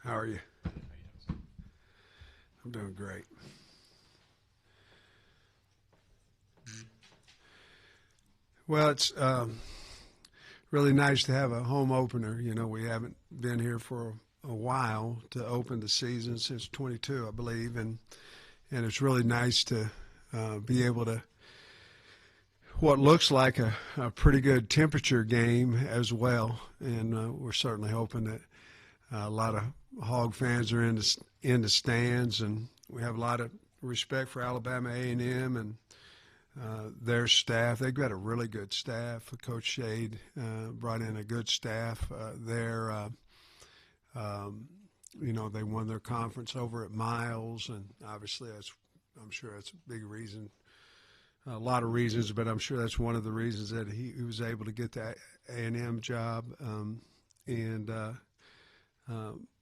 How are you? I'm doing great. Well, it's really nice to have a home opener. You know, we haven't been here for a while to open the season since 22, I believe, and it's really nice to be able to what looks like a pretty good temperature game as well. And we're certainly hoping that a lot of Hog fans are in the stands, and we have a lot of respect for Alabama A&M and their staff. They've got a really good staff. Coach Shade brought in a good staff. They won their conference over at Miles, and obviously I'm sure that's a big reason. A lot of reasons, but I'm sure that's one of the reasons that he was able to get that A&M job.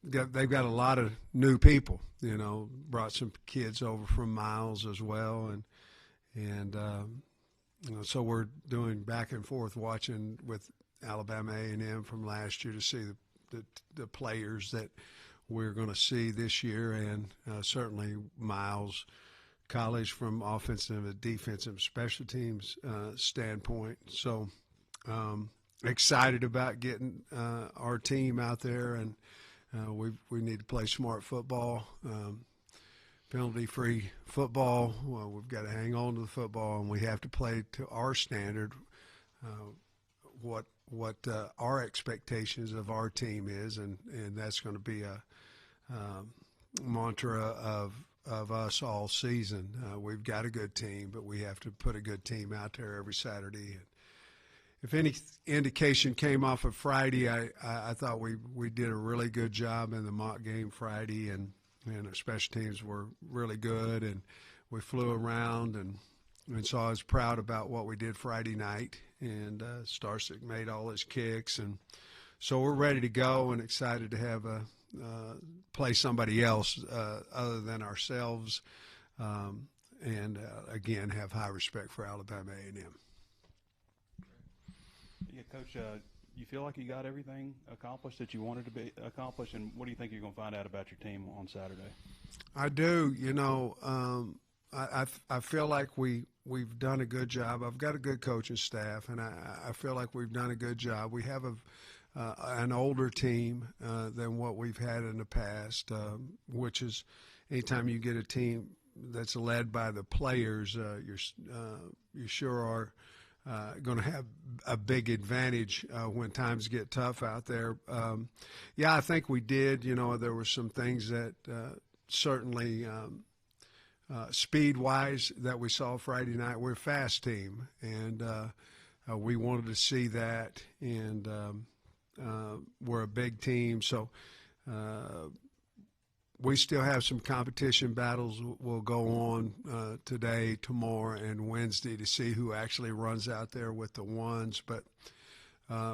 They've got a lot of new people. You know, brought some kids over from Miles as well, and so we're doing back and forth watching with Alabama A&M from last year to see the players that we're going to see this year, and certainly Miles College from offensive and defensive special teams standpoint. So excited about getting our team out there, and we need to play smart football, penalty-free football. Well, we've got to hang on to the football, and we have to play to our standard. What our expectations of our team is, and that's going to be a mantra of us all season. We've got a good team, but we have to put a good team out there every Saturday. If any indication came off of Friday, I thought we did a really good job in the mock game Friday, and our special teams were really good, and we flew around, and so I was proud about what we did Friday night, and Starsick made all his kicks, and so we're ready to go and excited to have play somebody else other than ourselves, and again have high respect for Alabama A&M. Yeah, Coach, you feel like you got everything accomplished that you wanted to be accomplished, and what do you think you're going to find out about your team on Saturday? I do. You know, I feel like we've done a good job. I've got a good coaching staff, and I feel like we've done a good job. We have an older team than what we've had in the past, which is anytime you get a team that's led by the players, you sure are going to have a big advantage when times get tough out there. Yeah, I think we did. You know, there were some things that certainly speed-wise that we saw Friday night. We're a fast team, and we wanted to see that, and we're a big team. So we still have some competition battles will go on today, tomorrow, and Wednesday to see who actually runs out there with the ones. But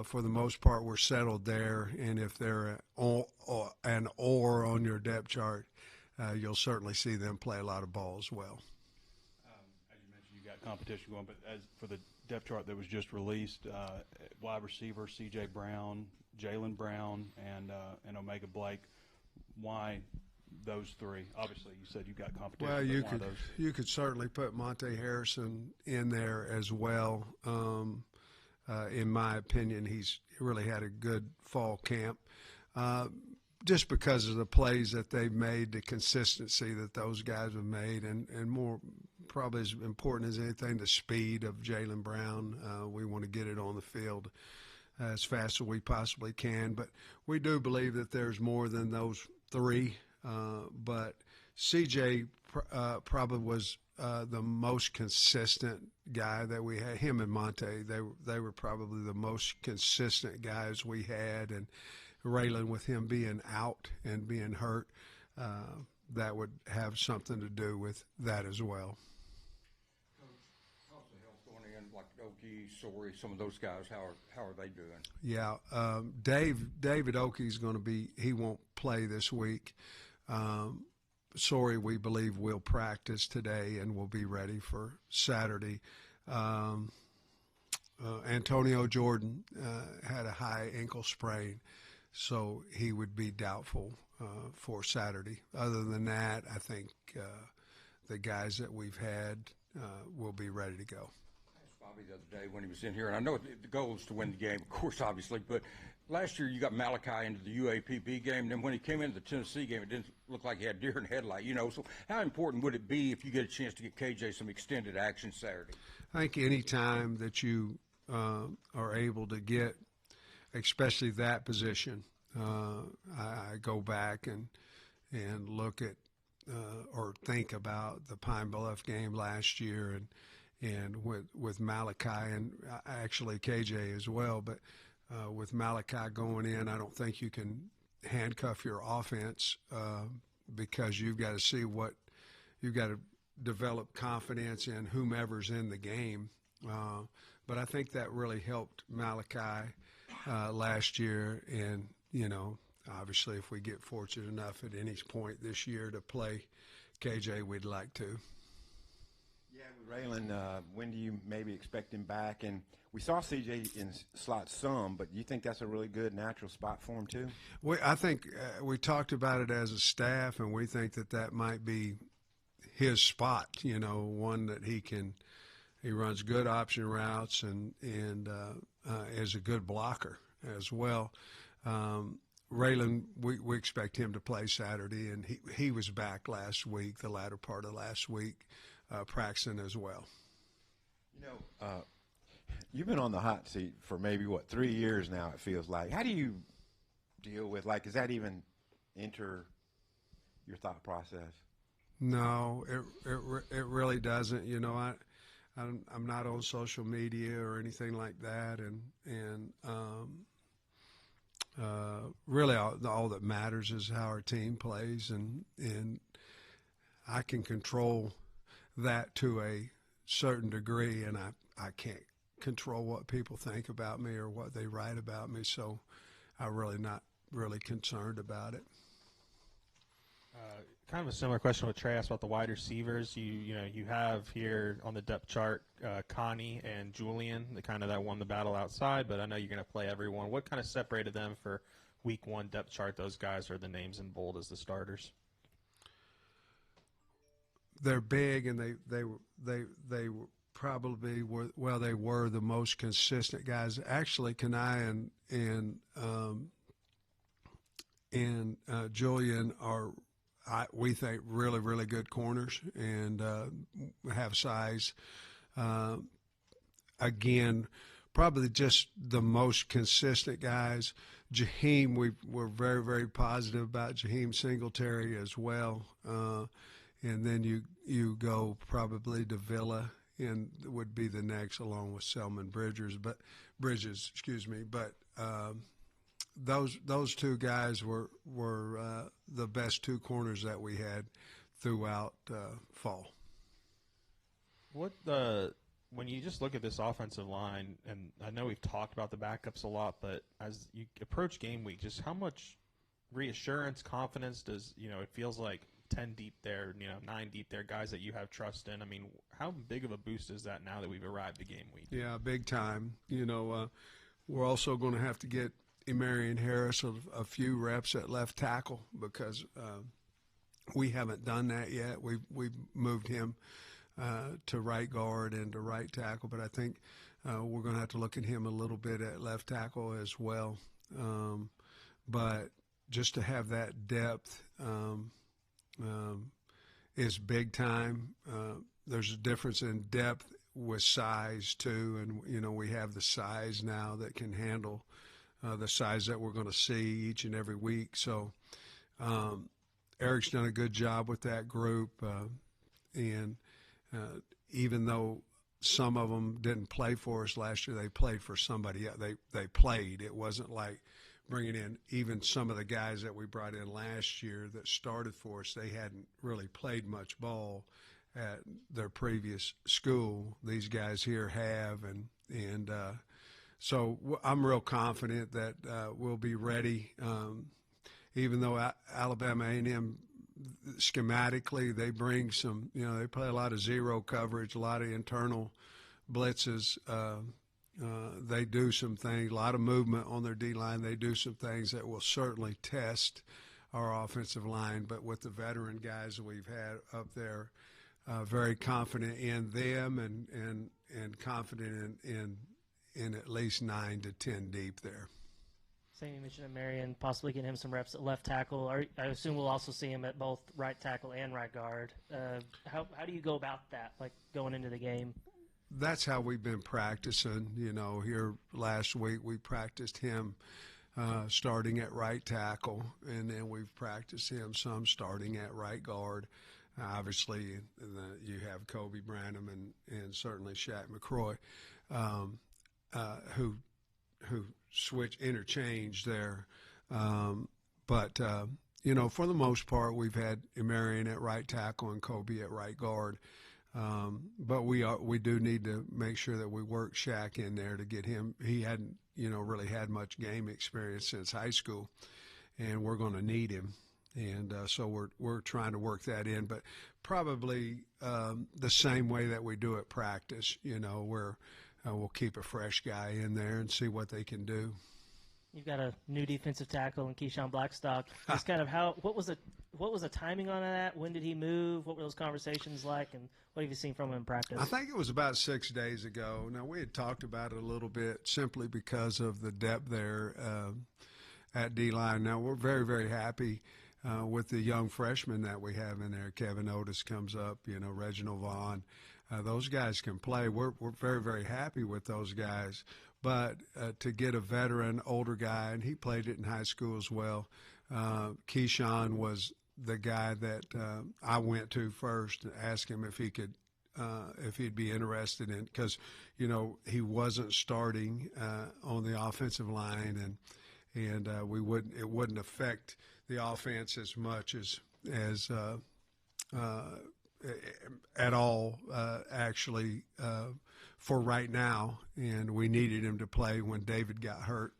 for the most part, we're settled there. And if they're an or on your depth chart, you'll certainly see them play a lot of ball as well. As you mentioned, you got competition going, but as for the depth chart that was just released, wide receiver C.J. Brown, Jalen Brown, and Omega Blake, why those three? Obviously, you said you got competition. Well, you could certainly put Monte Harrison in there as well. In my opinion, he's really had a good fall camp. Just because of the plays that they've made, the consistency that those guys have made, and more probably as important as anything, the speed of Jalen Brown. We want to get it on the field as fast as we possibly can. But we do believe that there's more than those three. But CJ probably was the most consistent guy that we had. Him and Monte, they were probably the most consistent guys we had. And Raylan, with him being out and being hurt, that would have something to do with that as well. How's the health going in, like Okie, Sorey, some of those guys? How are they doing? Yeah, David Okie's going to be. He won't play this week. Sorey, we believe, will practice today and will be ready for Saturday. Antonio Jordan had a high ankle sprain. so he would be doubtful for Saturday. Other than that, I think the guys that we've had will be ready to go. I asked Bobby the other day when he was in here, and I know the goal is to win the game, of course, obviously, but last year you got Malachi into the UAPB game, and then when he came into the Tennessee game, it didn't look like he had deer in the headlight, So how important would it be if you get a chance to get KJ some extended action Saturday? I think any time that you are able to get, especially that position, I go back and look at or think about the Pine Bluff game last year and with Malachi and actually KJ as well, but with Malachi going in, I don't think you can handcuff your offense because you've got to see what you've got to develop confidence in whomever's in the game. But I think that really helped Malachi last year, and obviously if we get fortunate enough at any point this year to play KJ, we'd like to. Yeah, with Raylan, when do you maybe expect him back? And we saw CJ in slot some, but do you think that's a really good natural spot for him too? I think we talked about it as a staff, and we think that might be his spot. One that he runs good option routes and is a good blocker as well. Raylan, we expect him to play Saturday, and he was back last week, the latter part of last week, practicing as well. You've been on the hot seat for maybe 3 years now, it feels like. How do you deal with, does that even enter your thought process? No, it really doesn't. I'm not on social media or anything like that, and really all that matters is how our team plays, and I can control that to a certain degree, and I can't control what people think about me or what they write about me, so I'm really not really concerned about it. Kind of a similar question with Trey asked about the wide receivers. You have here on the depth chart Connie and Julian, that won the battle outside, but I know you're going to play everyone. What kind of separated them for week one depth chart? Those guys are the names in bold as the starters. They're big, and they probably were they were the most consistent guys. Actually, Kanai and Julian are, we think, really, really good corners and have size. Again, probably just the most consistent guys. Jaheim, we're very, very positive about Jaheim Singletary as well. And then you go probably to Villa, and would be the next, along with Selman Bridges. But those two guys were the best two corners that we had throughout fall. When you just look at this offensive line, and I know we've talked about the backups a lot, but as you approach game week, just how much reassurance, confidence does, it feels like 10 deep there, 9 deep there, guys that you have trust in. I mean, how big of a boost is that now that we've arrived at game week? Yeah, big time. We're also going to have to get Emarion Harris a few reps at left tackle because we haven't done that yet. We've moved him to right guard and to right tackle, but I think we're going to have to look at him a little bit at left tackle as well. But just to have that depth is big time. There's a difference in depth with size too, and we have the size now that can handle the size that we're going to see each and every week. So Eric's done a good job with that group, and even though some of them didn't play for us last year, they played for somebody else. They played. It wasn't like bringing in even some of the guys that we brought in last year that started for us. They hadn't really played much ball at their previous school. These guys here have, and so I'm real confident that we'll be ready. Even though Alabama A&M schematically they bring some, they play a lot of zero coverage, a lot of internal blitzes. They do some things, a lot of movement on their D-line. They do some things that will certainly test our offensive line. But with the veteran guys that we've had up there, very confident in them and confident in at least 9 to 10 deep there. Sam, you mentioned Marion possibly getting him some reps at left tackle. I assume we'll also see him at both right tackle and right guard. How do you go about that, like going into the game? That's how we've been practicing. Here last week we practiced him starting at right tackle, and then we've practiced him some starting at right guard. Obviously, you have Kobe Branham and certainly Shaq McCroy, who interchange there. But for the most part, we've had Marion at right tackle and Kobe at right guard. But we do need to make sure that we work Shaq in there to get him. He hadn't, really had much game experience since high school, and we're going to need him. And so we're trying to work that in, but probably the same way that we do at practice, where we'll keep a fresh guy in there and see what they can do. You've got a new defensive tackle in Keyshawn Blackstock. Just kind of what was the timing on that? When did he move? What were those conversations like, and what have you seen from him in practice? I think it was about 6 days ago. Now, we had talked about it a little bit simply because of the depth there at D-line. Now, we're very, very happy with the young freshmen that we have in there. Kevin Otis comes up, Reginald Vaughn. Those guys can play. We're very, very happy with those guys. But to get a veteran, older guy, and he played it in high school as well, Keyshawn was the guy that I went to first to ask him if he could, if he'd be interested in, because, he wasn't starting on the offensive line, and it wouldn't affect the offense as much as at all, actually, for right now. And we needed him to play when David got hurt.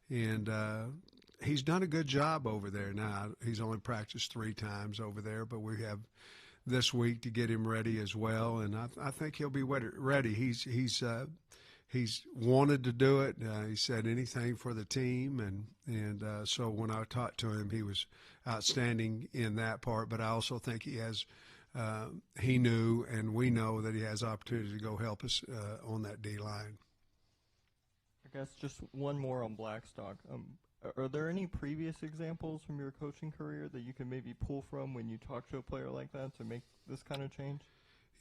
And he's done a good job over there now. He's only practiced 3 times over there, but we have this week to get him ready as well. And I think he'll be ready. He's wanted to do it. He said anything for the team, and so when I talked to him, he was outstanding in that part. But I also think he knew, and we know that he has opportunity to go help us on that D line. I guess just one more on Blackstock. Are there any previous examples from your coaching career that you can maybe pull from when you talk to a player like that to make this kind of change?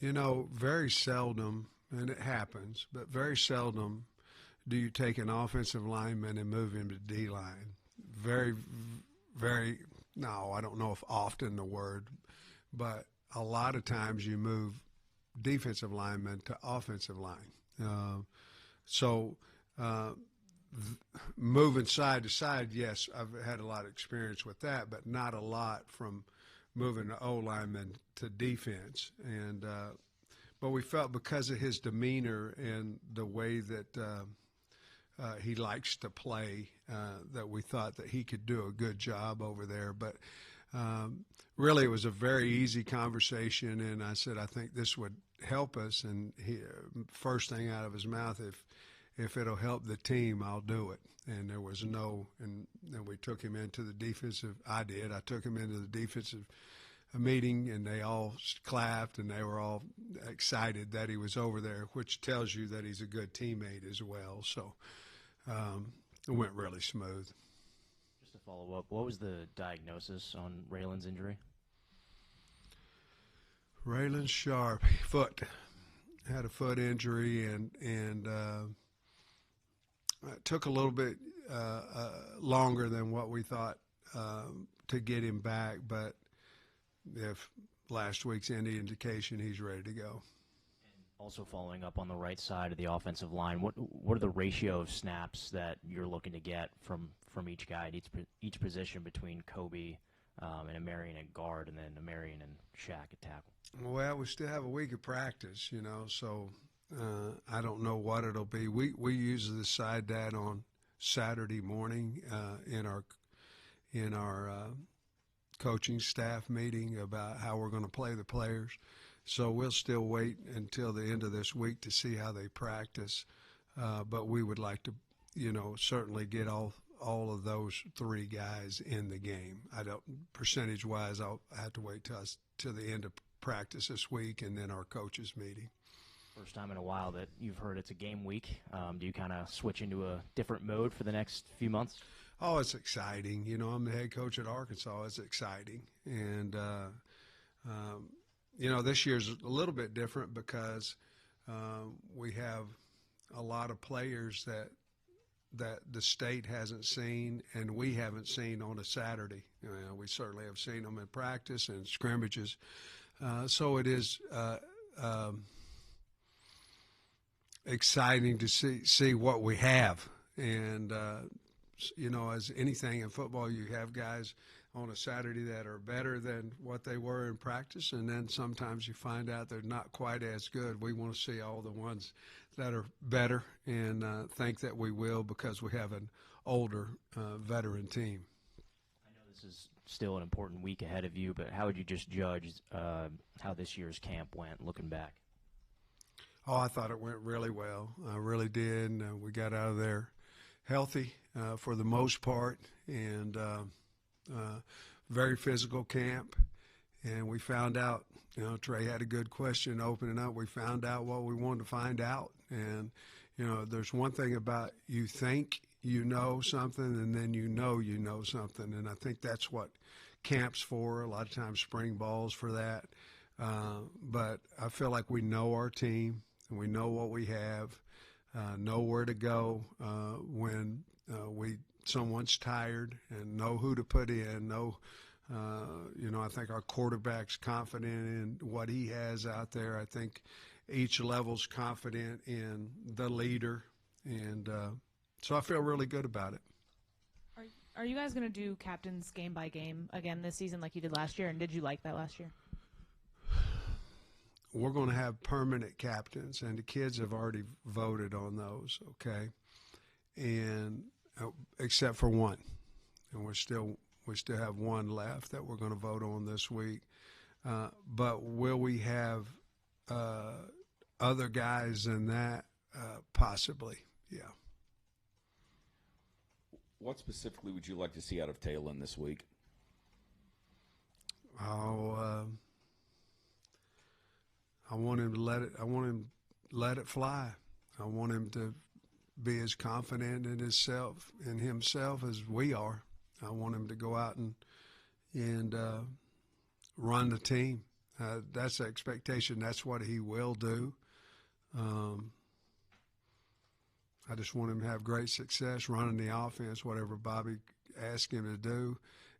Very seldom. And it happens, but very seldom do you take an offensive lineman and move him to D-line. Very, very, no, I don't know if often the word, but a lot of times you move defensive linemen to offensive line. Moving side to side, yes, I've had a lot of experience with that, but not a lot from moving the O-lineman to defense. And but we felt because of his demeanor and the way that he likes to play that we thought that he could do a good job over there. But really it was a very easy conversation, and I said, I think this would help us. And first thing out of his mouth, if it'll help the team, I'll do it. And there was no, and then we took him into the defensive. I took him into the defensive meeting, and they all clapped, and they were all excited that he was over there, which tells you that he's a good teammate as well. So it went really smooth. Just to follow up, what was the diagnosis on Raylan's injury? Raylan Sharp, had a foot injury, and it took a little bit longer than what we thought to get him back, but if last week's any indication, he's ready to go. Also following up on the right side of the offensive line, what are the ratio of snaps that you're looking to get from each guy at each position between Kobe and Marion at guard, and then Marion and Shaq at tackle? Well, we still have a week of practice, so I don't know what it'll be. We usually decide that on Saturday morning in our coaching staff meeting about how we're going to play the players. So we'll still wait until the end of this week to see how they practice. but we would like to, certainly get all of those three guys in the game. I don't, percentage-wise, I'll have to wait till the end of practice this week and then our coaches meeting. First time in a while that you've heard it's a game week. Do you kind of switch into a different mode for the next few months? Oh, it's exciting. I'm the head coach at Arkansas. It's exciting. And, this year's a little bit different because we have a lot of players that the state hasn't seen and we haven't seen on a Saturday. We certainly have seen them in practice and scrimmages. So it is exciting to see what we have. And, as anything in football, you have guys on a Saturday that are better than what they were in practice, and then sometimes you find out they're not quite as good. We want to see all the ones that are better and think that we will because we have an older veteran team. I know this is still an important week ahead of you, but how would you just judge how this year's camp went looking back? Oh, I thought it went really well. I really did. We got out of there healthy for the most part, and very physical camp. And we found out, Trey had a good question opening up. We found out what we wanted to find out. And, there's one thing about you think you know something and then you know something. And I think that's what camp's for. A lot of times spring ball's for that. But I feel like we know our team and we know what we have, know where to go when someone's tired, and know who to put in, I think our quarterback's confident in what he has out there. I think each level's confident in the leader, and so I feel really good about it. Are you guys going to do captains game by game again this season like you did last year, and did you like that last year? We're going to have permanent captains, and the kids have already voted on those, okay? And except for one, and we still have one left that we're going to vote on this week. But will we have other guys than that? Possibly, yeah. What specifically would you like to see out of Talon this week? I want him to let it fly. I want him to be as confident in himself as we are. I want him to go out and run the team. That's the expectation. That's what he will do. I just want him to have great success running the offense, whatever Bobby asks him to do,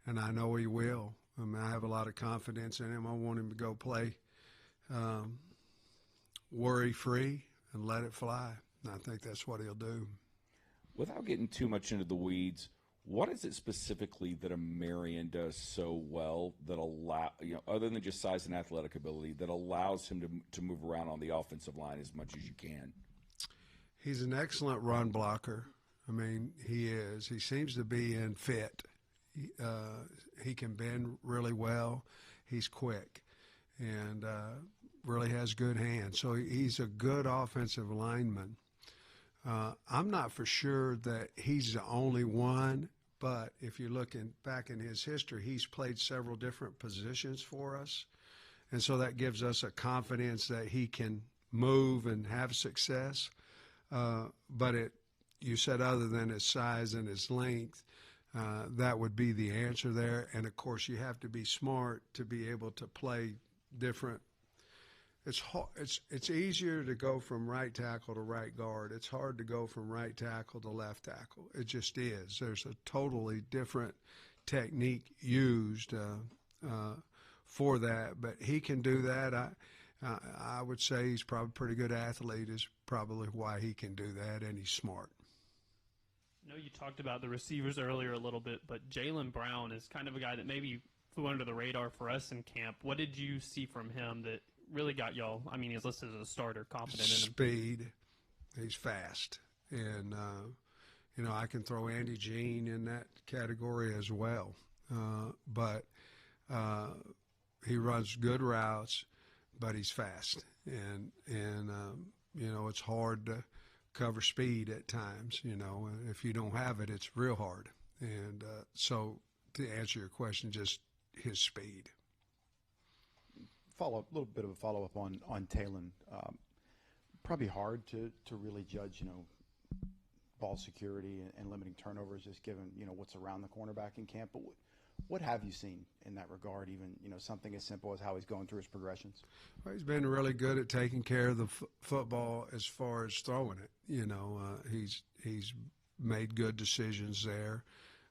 and I know he will. I have a lot of confidence in him. I want him to go play worry-free and let it fly. And I think that's what he'll do. Without getting too much into the weeds, what is it specifically that a Marion does so well that other than just size and athletic ability, that allows him to move around on the offensive line as much as you can? He's an excellent run blocker. I mean, he is. He seems to be in fit. He can bend really well. He's quick and really has good hands. So he's a good offensive lineman. I'm not for sure that he's the only one, but if you're looking back in his history, he's played several different positions for us. And so that gives us a confidence that he can move and have success. But you said other than his size and his length, that would be the answer there. And, of course, you have to be smart to be able to play different. It's easier to go from right tackle to right guard. It's hard to go from right tackle to left tackle. It just is. There's a totally different technique used for that. But he can do that. I would say he's probably a pretty good athlete is probably why he can do that, and he's smart. I know you talked about the receivers earlier a little bit, but Jaylen Brown is kind of a guy that maybe flew under the radar for us in camp. What did you see from him that really got y'all? I mean, he's listed as a starter, confident in him. Speed. He's fast. And, I can throw Andy Jean in that category as well. But he runs good routes, but he's fast. And it's hard to cover speed at times. You know, if you don't have it, it's real hard. And so to answer your question, just his speed. A little bit of a follow up on Talon. Probably hard to really judge, you know, ball security and limiting turnovers, just given, you know, what's around the cornerback in camp. But what have you seen in that regard? Even, you know, something as simple as how he's going through his progressions. Well, he's been really good at taking care of the football as far as throwing it. You know, he's made good decisions there,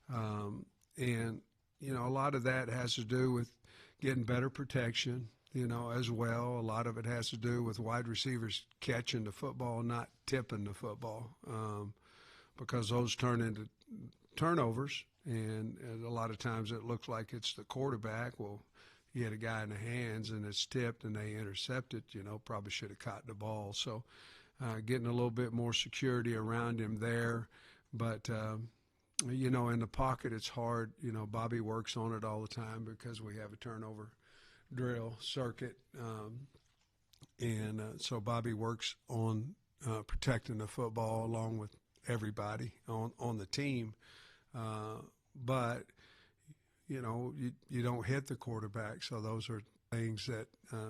and you know, a lot of that has to do with getting better protection. You know, as well, a lot of it has to do with wide receivers catching the football, not tipping the football, because those turn into turnovers, and a lot of times it looks like it's the quarterback. Well, you had a guy in the hands and it's tipped and they intercept it, you know, probably should have caught the ball. So getting a little bit more security around him there. But, you know, in the pocket it's hard. You know, Bobby works on it all the time because we have a turnover drill circuit. So Bobby works on protecting the football along with everybody on the team. But, you know, you don't hit the quarterback. So those are things that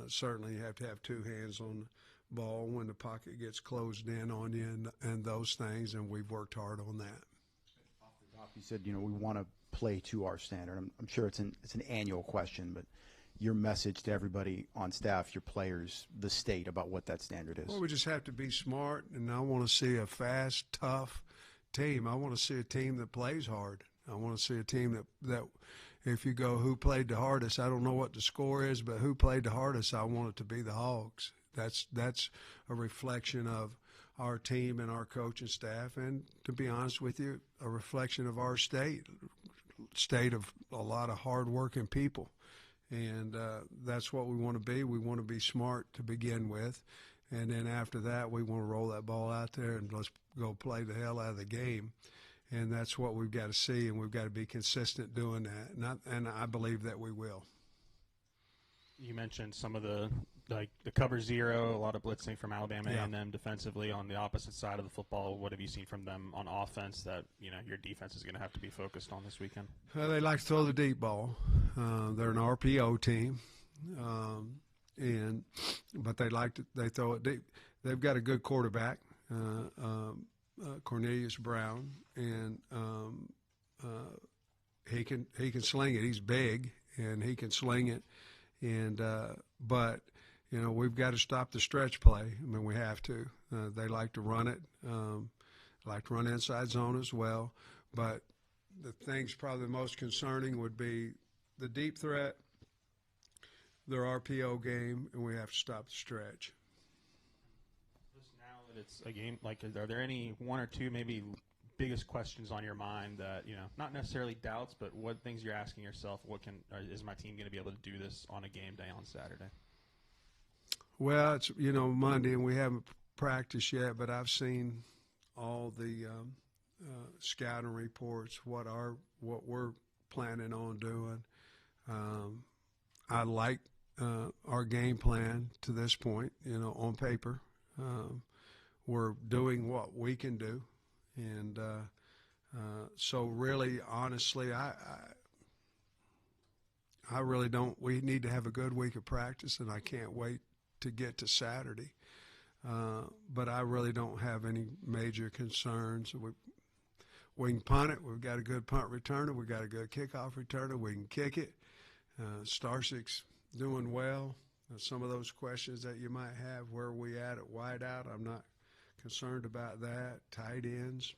certainly you have to have two hands on the ball when the pocket gets closed in on you and those things. And we've worked hard on that. Off the top, you said, you know, we want to play to our standard. I'm sure it's an annual question, but your message to everybody on staff, your players, the state about what that standard is. Well, we just have to be smart, and I want to see a fast, tough team. I want to see a team that plays hard. I want to see a team that if you go who played the hardest, I don't know what the score is, but who played the hardest, I want it to be the Hogs. That's a reflection of our team and our coaching staff, and to be honest with you, a reflection of our state of a lot of hard-working people. And that's what we want to be. We want to be smart to begin with. And then after that, we want to roll that ball out there and let's go play the hell out of the game. And that's what we've got to see, and we've got to be consistent doing that. And I believe that we will. You mentioned some of the cover zero, a lot of blitzing from Alabama Yeah. A&M defensively on the opposite side of the football. What have you seen from them on offense that, you know, your defense is going to have to be focused on this weekend? They like to throw the deep ball. They're an RPO team, but they throw it deep. They've got a good quarterback, Cornelius Brown, and he can sling it. He's big and he can sling it, but you know, we've got to stop the stretch play. I mean, we have to. They like to run it, like to run inside zone as well. But the things probably the most concerning would be the deep threat, their RPO game, and we have to stop the stretch. Just now that it's a game, like, are there any one or two maybe biggest questions on your mind that, you know, not necessarily doubts, but what things you're asking yourself, is my team going to be able to do this on a game day on Saturday? Well, it's, you know, Monday, and we haven't practiced yet, but I've seen all the scouting reports, what we're planning on doing. I like our game plan to this point, you know, on paper. We're doing what we can do. And so really, honestly, I really don't. We need to have a good week of practice, and I can't wait to get to Saturday. But I really don't have any major concerns. We can punt it. We've got a good punt returner. We've got a good kickoff returner. We can kick it. Starsik's doing well. Some of those questions that you might have, where are we at wideout, I'm not concerned about that. Tight ends,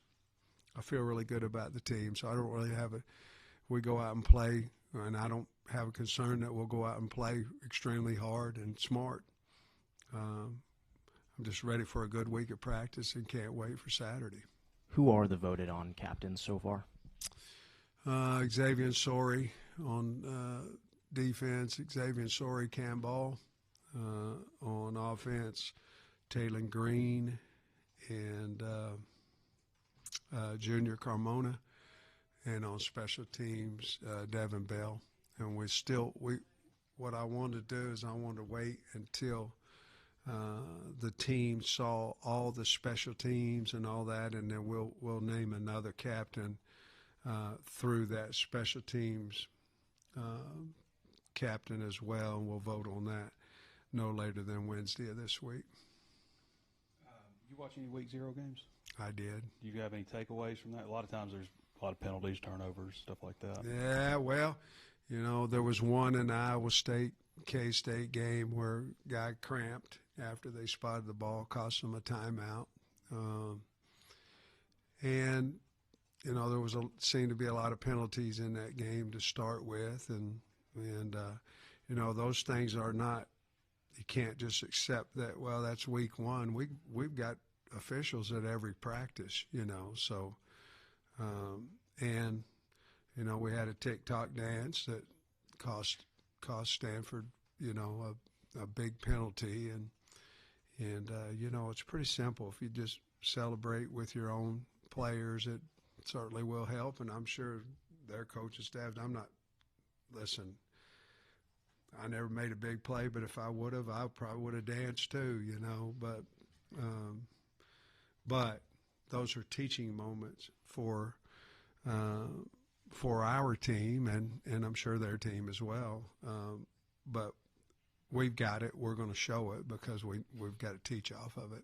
I feel really good about the team. So I don't really have we go out and play, and I don't have a concern that we'll go out and play extremely hard and smart. I'm just ready for a good week of practice and can't wait for Saturday. Who are the voted on captains so far? Xavier Sorey on defense, Xavier Sorey Campbell. On offense, Taylor Green and Junior Carmona. And on special teams, Devin Bell. And what I wanted to do is I wanted to wait until the team saw all the special teams and all that, and then we'll name another captain through that special teams captain as well, and we'll vote on that no later than Wednesday of this week. You watch any Week 0 games? I did. Do you have any takeaways from that? A lot of times there's a lot of penalties, turnovers, stuff like that. Yeah, well, there was one in the Iowa State K-State game where a guy cramped after they spotted the ball, cost them a timeout. And there seemed to be a lot of penalties in that game to start with, and those things are not. You can't just accept that. Well, that's week one. We've got officials at every practice, So, we had a TikTok dance that cost Stanford, a big penalty, and it's pretty simple. If you just celebrate with your own players, it certainly will help, and I'm sure their coaching staff. Listen, I never made a big play, but if I would have, I probably would have danced too, But those are teaching moments for our team, and I'm sure their team as well. But we've got it. We're going to show it because we've got to teach off of it.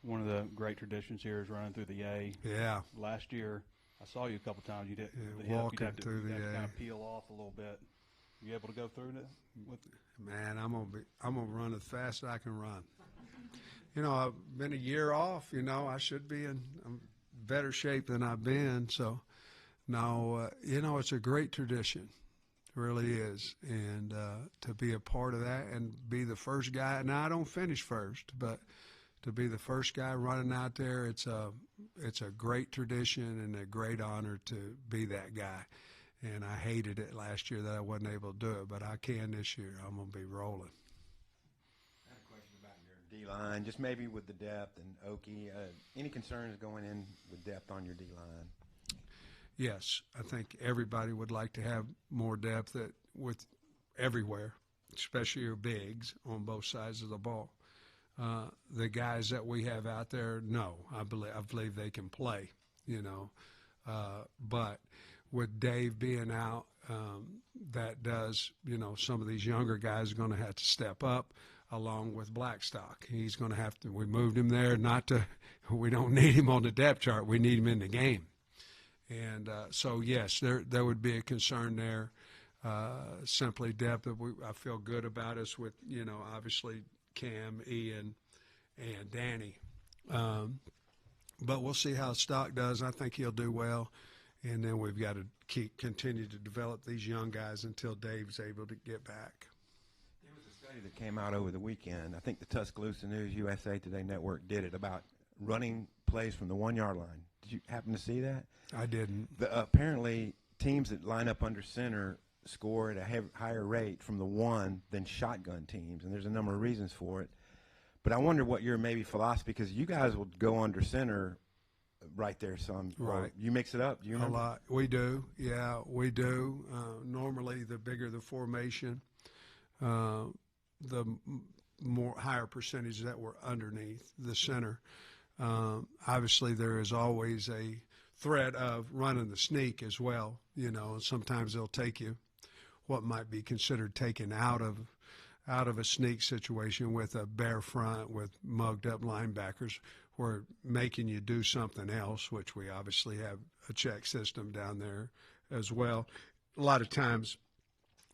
One of the great traditions here is running through the A. Yeah. Last year, I saw you a couple times. You did walking through the A. Kind of peel off a little bit. You able to go through it? Man, I'm gonna run as fast as I can run. I've been a year off. I should be in better shape than I've been. So, no, it's a great tradition. It really is, and to be a part of that and be the first guy. Now I don't finish first, but to be the first guy running out there, it's a great tradition and a great honor to be that guy. And I hated it last year that I wasn't able to do it, but I can this year. I'm going to be rolling. I had a question about your D-line, just maybe with the depth and Okie. Any concerns going in with depth on your D-line? Yes, I think everybody would like to have more depth with everywhere, especially your bigs on both sides of the ball. The guys that we have out there, no, I believe they can play, but with Dave being out, that does, some of these younger guys are going to have to step up along with Blackstock. He's going to have to, we moved him there we don't need him on the depth chart. We need him in the game. And so, yes, there would be a concern there, simply depth. I feel good about us with, obviously Cam, Ian, and Danny. But we'll see how Stock does. I think he'll do well. And then we've got to continue to develop these young guys until Dave's able to get back. There was a study that came out over the weekend. I think the Tuscaloosa News USA Today Network did it about running plays from the 1-yard line. Did you happen to see that? I didn't. Apparently, teams that line up under center score at a higher rate from the one than shotgun teams, and there's a number of reasons for it. But I wonder what your maybe philosophy, because you guys will go under center right there some. Right. You mix it up? Do you remember? A lot. We do. Yeah, we do. Normally, the bigger the formation, the more higher percentage that we're underneath the center. Obviously, there is always a threat of running the sneak as well. And sometimes they'll take you what might be considered taken out of a sneak situation with a bare front with mugged up linebackers. We're making you do something else, which we obviously have a check system down there as well. A lot of times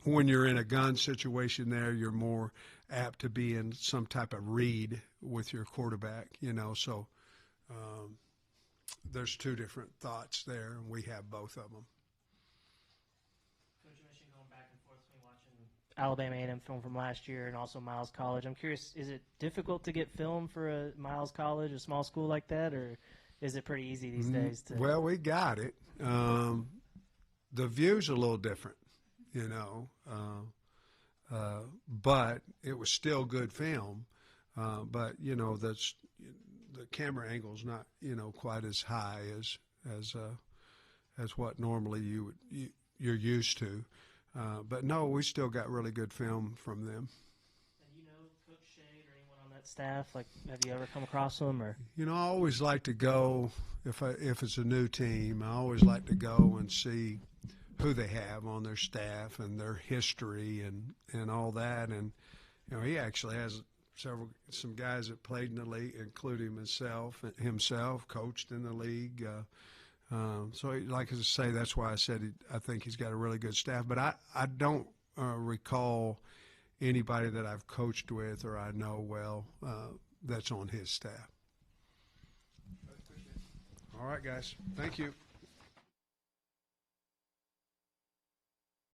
when you're in a gun situation there, you're more apt to be in some type of read with your quarterback, So there's two different thoughts there, and we have both of them. Coach, you mentioned going back and forth between watching Alabama A&M film from last year and also Miles College. I'm curious, is it difficult to get film for a Miles College, a small school like that, or is it pretty easy these days? Well, we got it. The view's a little different, but it was still good film. But the camera angle's not quite as high as what normally you're used to. But no, we still got really good film from them. And Coach Shade or anyone that staff? Like, have you ever come across them? Or You know, I always like to go if it's a new team. I always like to go and see who they have on their staff and their history and all that. And you know, he actually has some guys that played in the league, including himself coached in the league. So, like I say, that's why I said I think he's got a really good staff. But I don't recall anybody that I've coached with or I know well that's on his staff. All right, guys. Thank you.